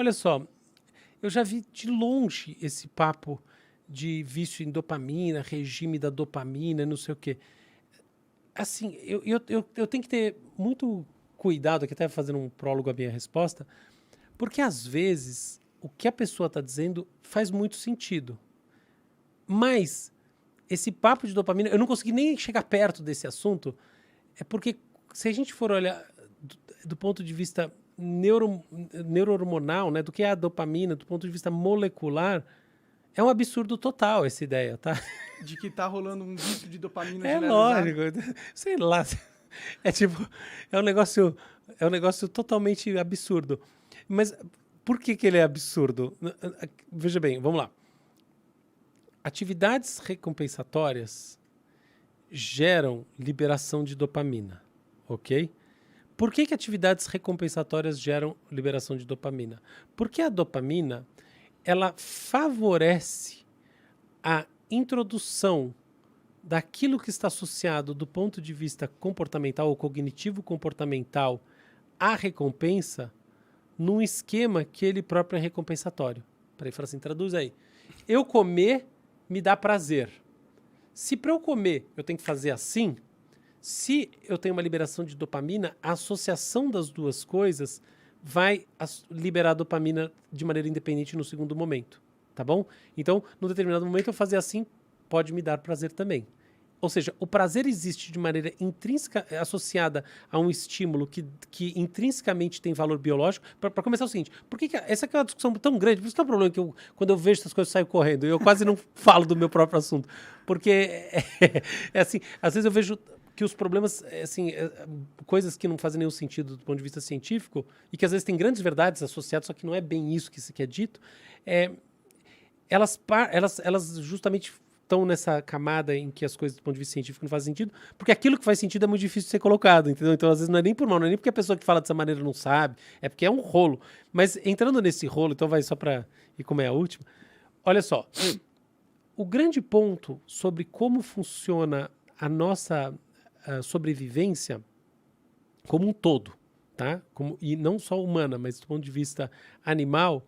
Olha só, eu já vi de longe esse papo de vício em dopamina, regime da dopamina, não sei o quê. Assim, eu tenho que ter muito cuidado, aqui até fazendo um prólogo à minha resposta, porque às vezes o que a pessoa está dizendo faz muito sentido. Mas esse papo de dopamina, eu não consegui nem chegar perto desse assunto, é porque se a gente for olhar do ponto de vista neurohormonal, né, do que é a dopamina, do ponto de vista molecular, é um absurdo total essa ideia, tá? De que tá rolando um vício de dopamina É generalizado. lógico, sei lá, é tipo, é um negócio totalmente absurdo. Mas por que que ele é absurdo? Veja bem, vamos lá. Atividades recompensatórias geram liberação de dopamina, ok? Por que que atividades recompensatórias geram liberação de dopamina? Porque a dopamina, ela favorece a introdução daquilo que está associado do ponto de vista comportamental ou cognitivo-comportamental à recompensa num esquema que ele próprio é recompensatório. Peraí, fala assim, traduz aí. Eu comer me dá prazer. Se para eu comer eu tenho que fazer assim, se eu tenho uma liberação de dopamina, a associação das duas coisas vai liberar dopamina de maneira independente no segundo momento, tá bom? Então, num determinado momento eu fazer assim pode me dar prazer também. Ou seja, o prazer existe de maneira intrínseca, associada a um estímulo que intrinsecamente tem valor biológico. Para começar, é o seguinte: por que essa aqui é uma discussão tão grande? Por isso que é o problema que quando eu vejo essas coisas, eu saio correndo. Eu quase não falo do meu próprio assunto. Porque é assim, às vezes eu vejo que os problemas, assim, coisas que não fazem nenhum sentido do ponto de vista científico, e que às vezes tem grandes verdades associadas, só que não é bem isso que é dito, elas justamente estão nessa camada em que as coisas do ponto de vista científico não fazem sentido, porque aquilo que faz sentido é muito difícil de ser colocado, entendeu? Então, às vezes, não é nem por mal, não é nem porque a pessoa que fala dessa maneira não sabe, é porque é um rolo. Mas entrando nesse rolo, então vai só para ir como é a última, olha só, o grande ponto sobre como funciona a nossa sobrevivência como um todo, tá? E não só humana, mas do ponto de vista animal,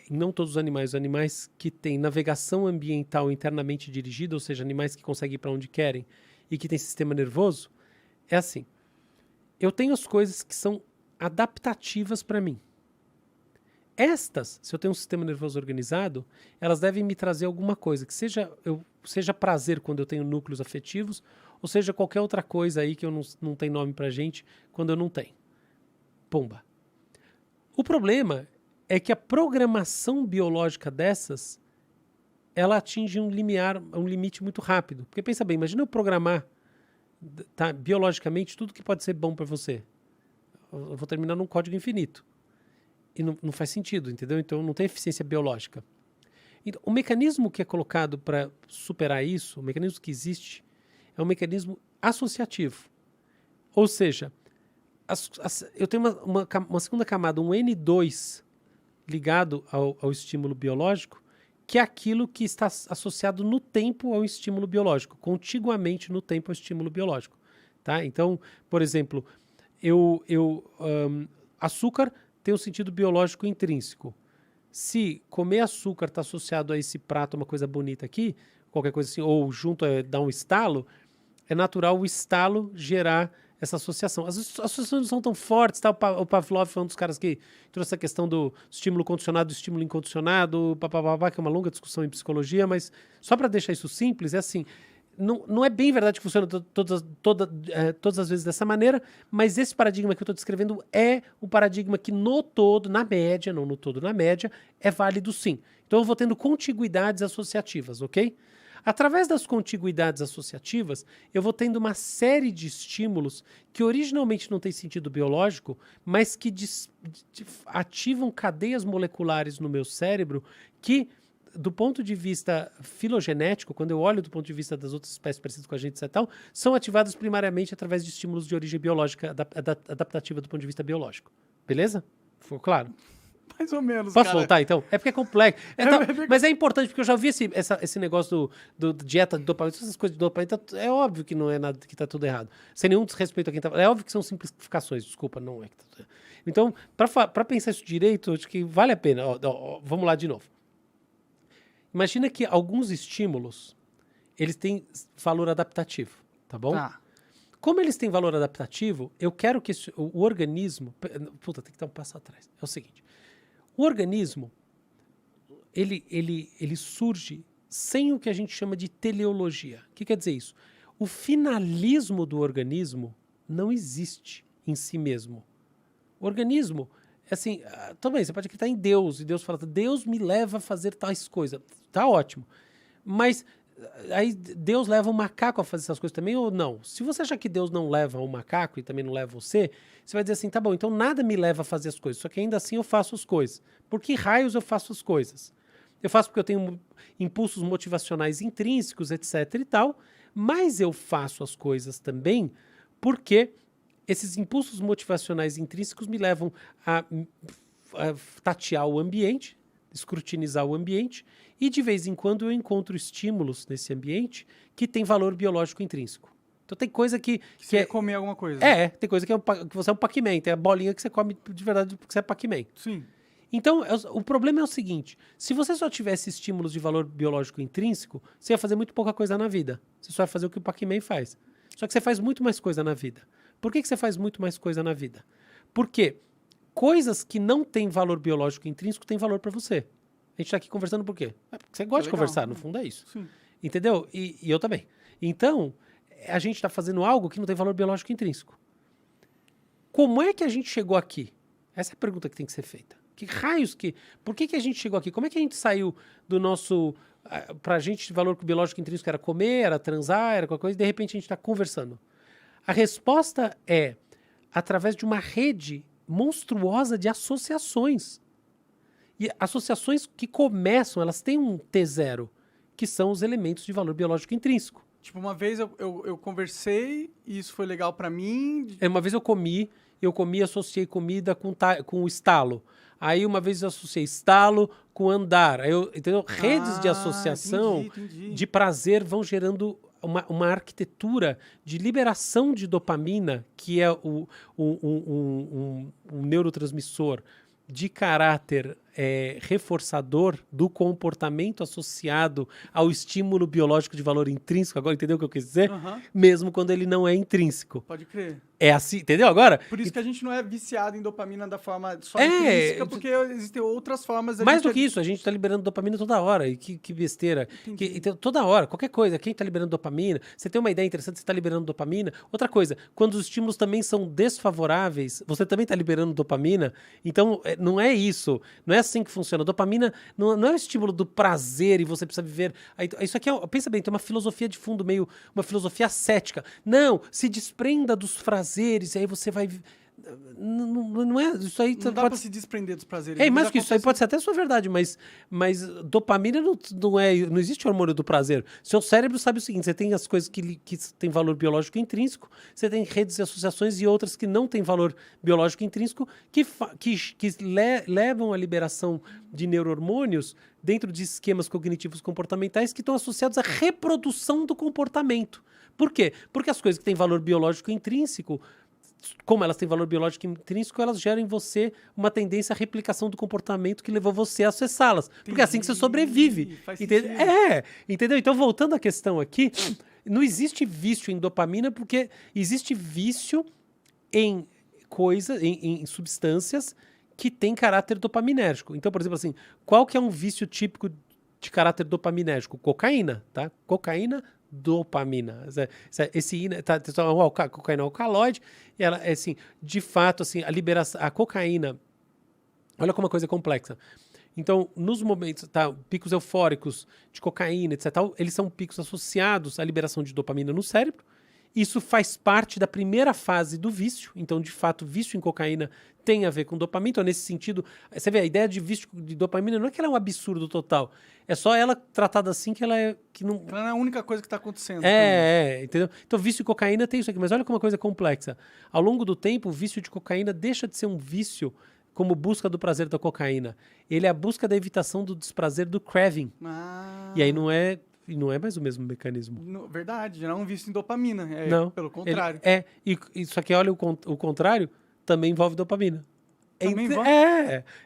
não todos os animais que têm navegação ambiental internamente dirigida, ou seja, animais que conseguem ir para onde querem e que têm sistema nervoso, é assim. Eu tenho as coisas que são adaptativas para mim. Estas, se eu tenho um sistema nervoso organizado, elas devem me trazer alguma coisa, que seja prazer quando eu tenho núcleos afetivos, ou seja qualquer outra coisa aí que eu não tenho nome pra gente quando eu não tenho. Pumba. O problema é que a programação biológica dessas, ela atinge um limite muito rápido. Porque pensa bem, imagina eu programar biologicamente tudo que pode ser bom para você. Eu vou terminar num código infinito. E não faz sentido, entendeu? Então não tem eficiência biológica. Então, o mecanismo que é colocado para superar isso, o mecanismo que existe, é um mecanismo associativo. Ou seja, eu tenho uma segunda camada, um N2 ligado ao estímulo biológico, que é aquilo que está associado no tempo ao estímulo biológico, contiguamente no tempo ao estímulo biológico. Tá? Então, por exemplo, açúcar tem um sentido biológico intrínseco. Se comer açúcar está associado a esse prato, uma coisa bonita aqui, qualquer coisa assim, ou junto dar um estalo, é natural o estalo gerar essa associação. As associações não são tão fortes, tá? O Pavlov foi um dos caras que trouxe essa questão do estímulo condicionado, do estímulo incondicionado, que é uma longa discussão em psicologia, mas só para deixar isso simples, é assim, não é bem verdade que funciona todas as vezes dessa maneira, mas esse paradigma que eu estou descrevendo é um paradigma que no todo, na média, não no todo, na média, é válido sim. Então eu vou tendo contiguidades associativas, ok? Através das contiguidades associativas, eu vou tendo uma série de estímulos que originalmente não têm sentido biológico, mas que ativam cadeias moleculares no meu cérebro que, do ponto de vista filogenético, quando eu olho do ponto de vista das outras espécies parecidas com a gente e tal, são ativadas primariamente através de estímulos de origem biológica, adaptativa do ponto de vista biológico. Beleza? Ficou claro? Mais ou menos, Posso cara. voltar, então? É porque é complexo. Mas é importante, porque eu já vi esse negócio do dieta de dopamina, essas coisas de dopamina. É óbvio que não é nada, que tá tudo errado. Sem nenhum desrespeito a quem tá... É óbvio que são simplificações, desculpa, não é que tá tudo errado. Então, pra pensar isso direito, acho que vale a pena. Vamos lá de novo. Imagina que alguns estímulos, eles têm valor adaptativo, tá bom? Tá. Como eles têm valor adaptativo, eu quero que o organismo... Puta, tem que dar um passo atrás. É o seguinte. O organismo, ele surge sem o que a gente chama de teleologia. O que quer dizer isso? O finalismo do organismo não existe em si mesmo. O organismo, assim, também, você pode acreditar em Deus, e Deus fala, Deus me leva a fazer tais coisas. Tá ótimo. Mas aí Deus leva um macaco a fazer essas coisas também ou não? Se você achar que Deus não leva um macaco e também não leva você vai dizer assim, tá bom, então nada me leva a fazer as coisas, só que ainda assim eu faço as coisas. Por que raios eu faço as coisas? Eu faço porque eu tenho impulsos motivacionais intrínsecos, etc e tal, mas eu faço as coisas também porque esses impulsos motivacionais intrínsecos me levam a tatear o ambiente, escrutinizar o ambiente, e de vez em quando eu encontro estímulos nesse ambiente que tem valor biológico intrínseco. Então tem coisa que Você quer comer alguma coisa. tem coisa que você é um Pac-Man, tem a bolinha que você come de verdade porque você é Pac-Man. Sim. Então, o problema é o seguinte, se você só tivesse estímulos de valor biológico intrínseco, você ia fazer muito pouca coisa na vida. Você só ia fazer o que o Pac-Man faz. Só que você faz muito mais coisa na vida. Por que você faz muito mais coisa na vida? Porque coisas que não têm valor biológico intrínseco têm valor para você. A gente tá aqui conversando por quê? Porque você gosta de conversar, no fundo é isso. Sim. Entendeu? E eu também. Então, a gente está fazendo algo que não tem valor biológico intrínseco. Como é que a gente chegou aqui? Essa é a pergunta que tem que ser feita. Que raios que... Por que a gente chegou aqui? Como é que a gente saiu do nosso... Pra gente, valor biológico intrínseco era comer, era transar, era qualquer coisa, e de repente a gente está conversando. A resposta é através de uma rede monstruosa de associações. E associações que começam, elas têm um T0, que são os elementos de valor biológico intrínseco. Tipo, uma vez eu conversei e isso foi legal pra mim. Uma vez eu comi e associei comida com estalo. Aí uma vez eu associei estalo com andar. Aí entendeu? Redes de associação entendi. de prazer vão gerando uma arquitetura de liberação de dopamina, que é um neurotransmissor de caráter reforçador do comportamento associado ao estímulo biológico de valor intrínseco. Agora entendeu o que eu quis dizer? Mesmo quando ele não é intrínseco. Pode crer. É assim, entendeu agora? Por isso que a gente não é viciado em dopamina da forma só intrínseca, porque existem outras formas... Mais do que isso, a gente tá liberando dopamina toda hora. E que besteira. Então, toda hora, qualquer coisa. Quem tá liberando dopamina? Você tem uma ideia interessante, você tá liberando dopamina. Outra coisa, quando os estímulos também são desfavoráveis, você também tá liberando dopamina. Então, não é isso. Não é assim que funciona. Dopamina não é o estímulo do prazer e você precisa viver... Isso aqui pensa bem, tem uma filosofia de fundo, meio uma filosofia ascética. Não, se desprenda dos prazeres e aí você vai... Não é isso aí. Não dá pra se desprender dos prazeres. Mais que isso aí pode ser até sua verdade, mas dopamina não existe hormônio do prazer. Seu cérebro sabe o seguinte: você tem as coisas que têm valor biológico intrínseco, você tem redes de associações e outras que não têm valor biológico intrínseco que levam à liberação de neurohormônios dentro de esquemas cognitivos comportamentais que estão associados à reprodução do comportamento. Por quê? Porque as coisas que têm valor biológico intrínseco, como elas têm valor biológico intrínseco, elas geram em você uma tendência à replicação do comportamento que levou você a acessá-las. Porque é assim que você sobrevive. Entendeu? Então, voltando à questão aqui, não existe vício em dopamina porque existe vício em em substâncias que têm caráter dopaminérgico. Então, por exemplo, assim, qual que é um vício típico de caráter dopaminérgico? Cocaína, tá? Cocaína, dopamina. Cocaína alcaloide, e ela é assim, de fato, assim, a cocaína, olha como uma coisa complexa. Então, nos momentos, picos eufóricos de cocaína, etc., eles são picos associados à liberação de dopamina no cérebro. Isso faz parte da primeira fase do vício. Então, de fato, vício em cocaína tem a ver com dopamina. Então, nesse sentido, você vê, a ideia de vício de dopamina não é que ela é um absurdo total. É só ela tratada assim que ela é... Ela não é a única coisa que está acontecendo. Entendeu? Então, vício em cocaína tem isso aqui. Mas olha como uma coisa complexa. Ao longo do tempo, o vício de cocaína deixa de ser um vício como busca do prazer da cocaína. Ele é a busca da evitação do desprazer do craving. E aí não é mais o mesmo mecanismo. Verdade, não é um vício em dopamina. Não. Pelo contrário. Só que olha o contrário, também envolve dopamina. Também envolve?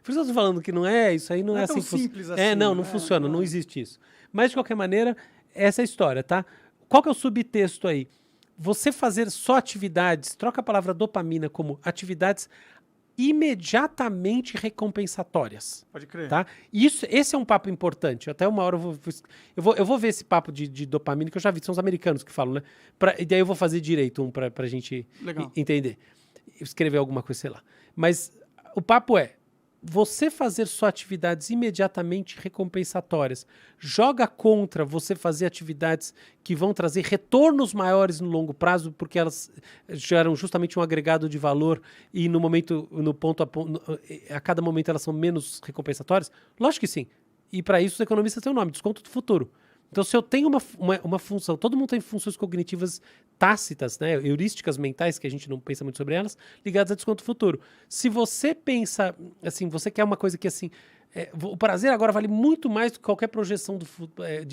Por isso eu tô falando que não é, isso aí não é tão assim. simples assim. Não funciona, não existe isso. Mas, de qualquer maneira, essa é a história, tá? Qual que é o subtexto aí? Você fazer só atividades, troca a palavra dopamina como atividades imediatamente recompensatórias. Pode crer. Tá? Esse é um papo importante. Até uma hora eu vou ver esse papo de dopamina, que eu já vi, são os americanos que falam, né? E daí eu vou fazer direito pra gente entender. Escrever alguma coisa, sei lá. Mas o papo é, você fazer só atividades imediatamente recompensatórias joga contra você fazer atividades que vão trazer retornos maiores no longo prazo, porque elas geram justamente um agregado de valor e a cada momento elas são menos recompensatórias? Lógico que sim. E para isso os economistas têm um nome, desconto do futuro. Então, se eu tenho uma função, todo mundo tem funções cognitivas tácitas, né, heurísticas mentais, que a gente não pensa muito sobre elas, ligadas a desconto futuro. Se você pensa, assim, você quer uma coisa que, assim, o prazer agora vale muito mais do que qualquer projeção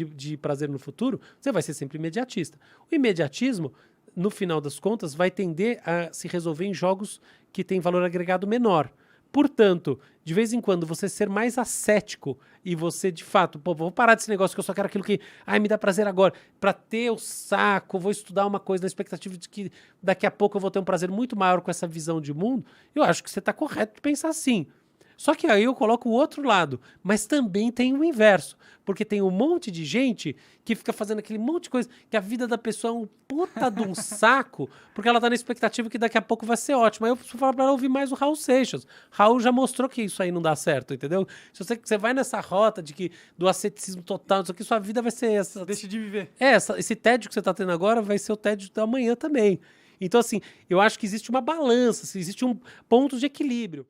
de prazer no futuro, você vai ser sempre imediatista. O imediatismo, no final das contas, vai tender a se resolver em jogos que têm valor agregado menor. Portanto, de vez em quando, você ser mais ascético e você, de fato, vou parar desse negócio que eu só quero aquilo que, me dá prazer agora, pra ter o saco, vou estudar uma coisa na expectativa de que daqui a pouco eu vou ter um prazer muito maior com essa visão de mundo, eu acho que você tá correto de pensar assim. Só que aí eu coloco o outro lado, mas também tem o inverso, porque tem um monte de gente que fica fazendo aquele monte de coisa, que a vida da pessoa é um puta de um saco, porque ela tá na expectativa que daqui a pouco vai ser ótimo. Aí eu preciso falar pra ela ouvir mais o Raul Seixas. Raul já mostrou que isso aí não dá certo, entendeu? Se você vai nessa rota do asceticismo total, isso aqui, sua vida vai ser essa. Deixa de viver. Esse tédio que você tá tendo agora vai ser o tédio da manhã também. Então, assim, eu acho que existe uma balança, existe um ponto de equilíbrio.